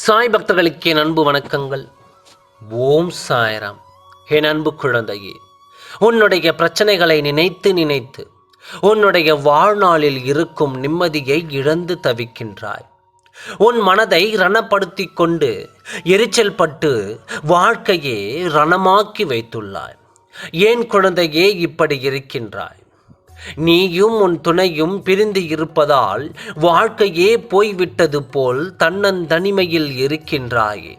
சாய் பக்தர்களுக்கு என் அன்பு வணக்கங்கள். ஓம் சாய்ராம். என் அன்பு குழந்தையே, உன்னுடைய பிரச்சனைகளை நினைத்து நினைத்து உன்னுடைய வாழ்நாளில் இருக்கும் நிம்மதியை இழந்து தவிக்கின்றாய். உன் மனதை ரணப்படுத்தி கொண்டு எரிச்சல் பட்டு வாழ்க்கையே ரணமாக்கி வைத்துள்ளாய். ஏன் குழந்தையே இப்படி இருக்கின்றாய்? நீயும் உன் துணையும் பிரிந்து இருப்பதால் வாழ்க்கையே போய்விட்டது போல் தன்னந்தனிமையில் இருக்கின்றாயே.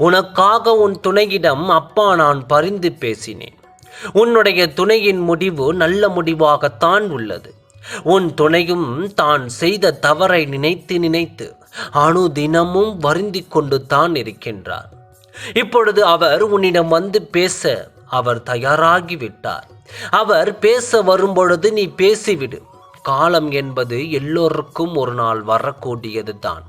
உனக்காக உன் துணையிடம் அப்பா நான் பரிந்து பேசினேன். உன்னுடைய துணையின் முடிவு நல்ல முடிவாகத்தான் உள்ளது. உன் துணையும் தான் செய்த தவறை நினைத்து நினைத்து அனுதினமும் வருந்தி கொண்டு தான் இருக்கின்றார். இப்பொழுது அவர் உன்னிடம் வந்து பேச அவர் தயாராகிவிட்டார். அவர் பேச வரும்பொழுது நீ பேசிவிடு. காலம் என்பது எல்லோருக்கும் ஒரு நாள் வரக்கூடியது தான்.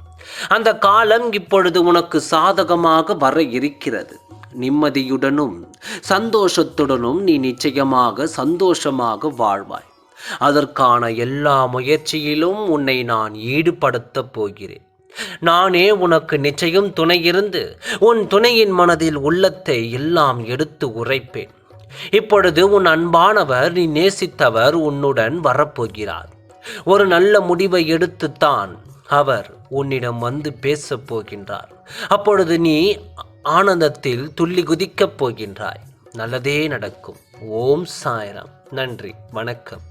அந்த காலம் இப்பொழுது உனக்கு சாதகமாக வர இருக்கிறது. நிம்மதியுடனும் சந்தோஷத்துடனும் நீ நிச்சயமாக சந்தோஷமாக வாழ்வாய். அதற்கான எல்லா முயற்சியிலும் உன்னை நான் ஈடுபடுத்தப் போகிறேன். நானே உனக்கு நிச்சயம் துணையிருந்து உன் துணையின் மனதில் உள்ளத்தை எல்லாம் எடுத்து உரைப்பேன். இப்பொழுது உன் அன்பானவர், நீ நேசித்தவர் உன்னுடன் வரப்போகிறார். ஒரு நல்ல முடிவை எடுத்துத்தான் அவர் உன்னிடம் வந்து பேசப் போகின்றார். அப்பொழுது நீ ஆனந்தத்தில் துள்ளி குதிக்கப் போகின்றாய். நல்லதே நடக்கும். ஓம் சாய்ராம். நன்றி, வணக்கம்.